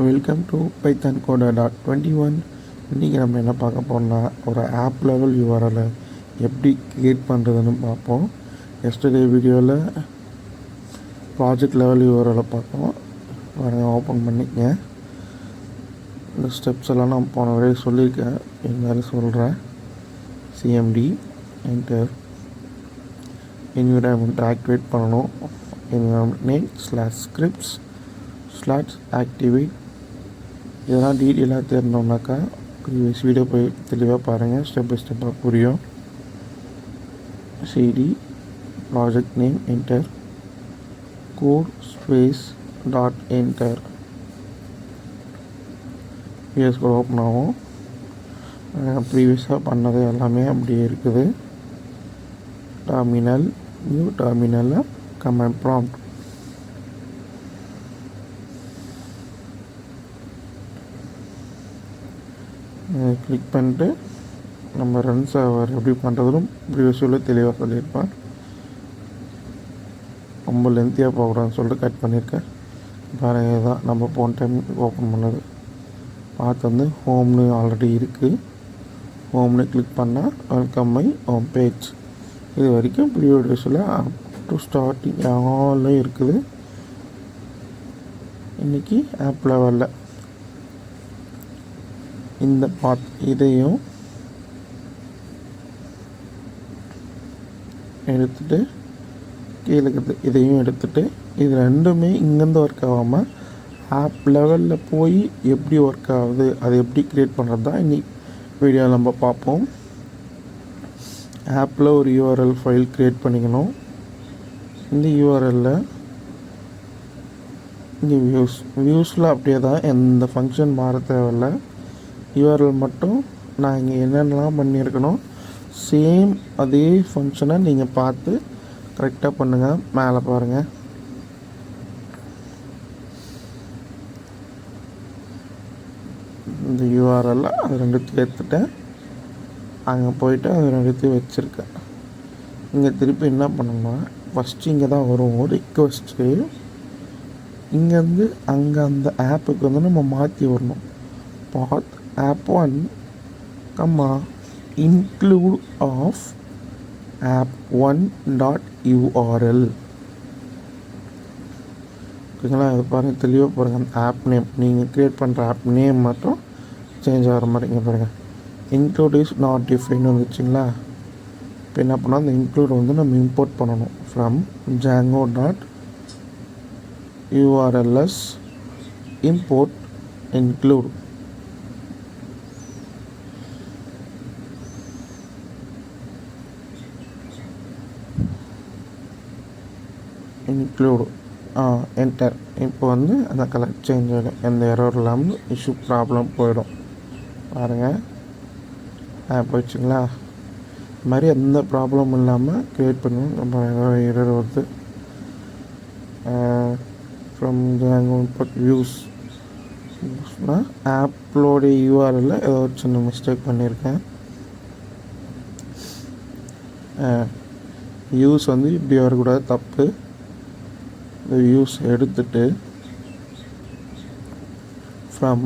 Welcome to Python coder 21. இன்றைக்கி நம்ம என்ன பார்க்க போகிறோம்னா ஒரு ஆப் லெவல் யூஆர்எல் எப்படி க்ரியேட் பண்ணுறதுன்னு பார்ப்போம். எஸ்டர்டே வீடியோவில் ப்ராஜெக்ட் லெவல் யூஆர்எல் பார்த்தோம். ஓப்பன் பண்ணிக்கங்க. இந்த ஸ்டெப்ஸ் எல்லாம் நான் போன வரையே சொல்லியிருக்கேன், இருந்தாலும் சொல்கிறேன். சிஎம்டி என்டர், என்விரான்மெண்ட் ஆக்டிவேட் பண்ணணும். Environment name /scripts /activate. இதெல்லாம் டீட்டெயிலாக தெரிஞ்சோம்னாக்கா ப்ரீவியஸ் வீடியோ போய் தெளிவாக பாருங்கள், ஸ்டெப் பை ஸ்டெப்பாக புரியும். CD project name enter, code space dot enter. VS கூட ஓப்பன் ஆகும். ப்ரீவியஸாக பண்ணது எல்லாமே அப்படியே இருக்குது. டெர்மினல், நியூ டெர்மினலில் கமாண்ட் ப்ராம்ப்ட் கிளிக் பண்ணிட்டு நம்ம ரன் சர்வர் எப்படி பண்ணுறதுன்னு ப்ரீவியஸ் வீடியோவில் தெளிவாக சொல்லியிருப்பேன். ரொம்ப லென்த்தியாக போகக்கூடாதுன்னு சொல்லிட்டு கட் பண்ணியிருக்கேன். பாருங்கள், இதுதான் நம்ம போன டைம் ஓப்பன் பண்ணது. பார்த்து ஹோம்னு ஆல்ரெடி இருக்குது. ஹோம்னு கிளிக் பண்ணால் வெல்கம் மை ஹோம் பேஜ். இது வரைக்கும் ப்ரீவியஸில் அப் டு ஸ்டார்டிங் ஆல்லையும் இருக்குது. இன்றைக்கி ஆப் லெவலில் இந்த பார்ட் இதையும் எடுத்துகிட்டு கீழே இருக்கிறது இதையும் எடுத்துகிட்டு இது ரெண்டுமே இங்கேருந்து ஒர்க் ஆகாமல் ஆப் லெவலில் போய் எப்படி ஒர்க் ஆகுது, அதை எப்படி க்ரியேட் பண்ணுறது தான் இன்னைக்கு வீடியோவில் நம்ம பார்ப்போம். ஆப்பில் ஒரு யூஆர்எல் ஃபைல் க்ரியேட் பண்ணிக்கணும். இந்த யூஆர்எல்லில் இங்கே வியூஸில் அப்படியே தான், எந்த ஃபங்க்ஷன் மாற தேவையில்லை. யூஆர்எல் மட்டும் நான் இங்கே என்னென்னலாம் பண்ணியிருக்கணும் சேம் அதே ஃபங்க்ஷனை நீங்கள் பார்த்து கரெக்டாக பண்ணுங்கள். மேலே பாருங்கள், இந்த யூஆர்எல்ல அது ரெண்டுத்தையும் எடுத்துட்டேன். அங்கே போயிட்டு அது ரெண்டுத்தையும் வச்சுருக்கேன். இங்கே திருப்பி என்ன பண்ணணும்னா ஃபஸ்ட்டு இங்கே தான் வரும் ரிக்வெஸ்ட்டு. இங்கேருந்து அங்கே அந்த ஆப்புக்கு நம்ம மாற்றி வரணும். பாத் app1, include of app1.url. ஓகேங்களா? இது பாருங்கள், தெளிவாக பாருங்கள். அந்த ஆப் நேம் நீங்கள் க்ரியேட் பண்ணுற ஆப் நேம் மட்டும் சேஞ்ச் ஆகிற மாதிரி இங்கே பாருங்கள். இன்க்ளூட் இஸ் நாட் டிஃபைன் வந்துச்சுங்களா? இப்போ என்ன பண்ணால் அந்த இன்க்ளூட் நம்ம இம்போர்ட் பண்ணணும் from django.urls import include. Include enter. இப்போ அந்த கலர் சேஞ்ச் ஆகிடும். எந்த எரர் இல்லாமல் இஷ்யூ ப்ராப்ளம் போயிடும். பாருங்கள், போயிடுச்சுங்களா? இது மாதிரி எந்த ப்ராப்ளமும் இல்லாமல் க்ரியேட் பண்ணணும். நம்ம எரர் வருது. ஃப்ரம் ஜாங்கோ இன்புட் வியூஸ்னால் ஆப்லோடைய யூஆர்எல்ல ஏதோ ஒரு சின்ன மிஸ்டேக் பண்ணியிருக்கேன். வியூஸ் இப்படி வரக்கூடாது, தப்பு. இந்த வியூஸ் எடுத்துட்டு ஃப்ரம்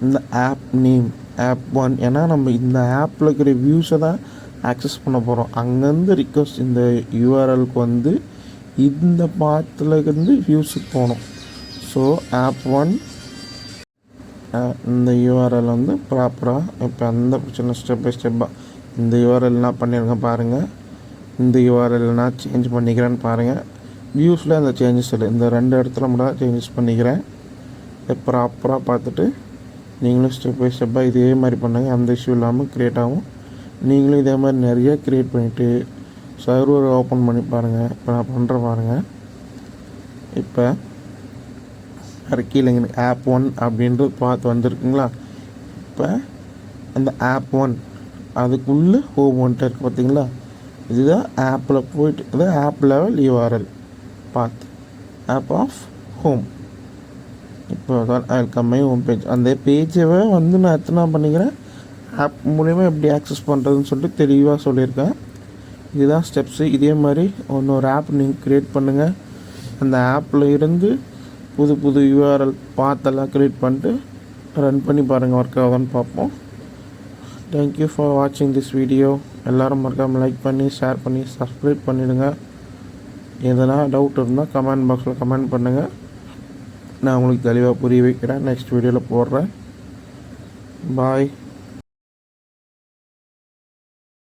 இந்த ஆப் நேம் app1, ஏன்னா நம்ம இந்த ஆப்பில் இருக்கிற வியூஸை தான் ஆக்சஸ் பண்ண போகிறோம். அங்கேருந்து ரிக்வெஸ்ட் இந்த யூஆர்எலுக்கு இந்த பாத்தில் இருந்து வியூஸுக்கு போகணும். ஸோ app1 இந்த யூஆர்எல் ப்ராப்பராக இப்போ அந்த சின்ன ஸ்டெப் பை ஸ்டெப்பாக இந்த யூஆர்எல் என்ன பண்ணியிருக்கேன் பாருங்கள். இந்த யூஆர்எல் நான் சேஞ்ச் பண்ணிக்கிறேன்னு பாருங்கள். வியூஸில் அந்த சேஞ்சஸ் இல்லை, இந்த ரெண்டு இடத்துல மட்டும் சேஞ்சஸ் பண்ணிக்கிறேன். இதை ப்ராப்பராக பார்த்துட்டு நீங்களும் ஸ்டெப் பை ஸ்டெப்பாக இதே மாதிரி பண்ணுங்கள். அந்த இஷ்யூ இல்லாமல் க்ரியேட் ஆகும். நீங்களும் இதே மாதிரி நிறைய க்ரியேட் பண்ணிவிட்டு சர்வர் ஓப்பன் பண்ணி பாருங்கள். இப்போ நான் பண்ணுற பாருங்கள். இப்போ கீழே app1 அப்படின்றது பார்த்து வந்துருக்குங்களா? இப்போ அந்த app1 அதுக்குள்ளே ஹோம் வந்துட்டு இருக்குது பார்த்தீங்களா? இதுதான் ஆப்பில் போயிட்டு இது app level URL path app of home. இப்போ தான் வெல்கம் மை ஹோம் பேஜ். அந்த பேஜை நான் எத்தனை பண்ணிக்கிறேன், ஆப் மூலிமா எப்படி ஆக்சஸ் பண்ணுறதுன்னு சொல்லிட்டு தெளிவாக சொல்லியிருக்கேன். இதுதான் ஸ்டெப்ஸு. இதே மாதிரி இன்னொரு ஆப் நீங்கள் க்ரியேட் பண்ணுங்கள். அந்த ஆப்பில் இருந்து புது புது யூஆர்எல் பார்த்தெல்லாம் க்ரியேட் பண்ணிட்டு ரன் பண்ணி பாருங்கள், ஒர்க் ஆகுதான்னு பார்ப்போம். தேங்க்யூ ஃபார் வாட்சிங் திஸ் வீடியோ. எல்லோரும் மறக்காமல் லைக் பண்ணி ஷேர் பண்ணி சப்ஸ்கிரைப் பண்ணிவிடுங்க. எதனா டவுட் இருந்தால் கமெண்ட் பாக்ஸில் கமெண்ட் பண்ணுங்கள். நான் உங்களுக்கு தெளிவாக புரிய வைக்கிறேன். நெக்ஸ்ட் வீடியோவில் போடுறேன். பாய்.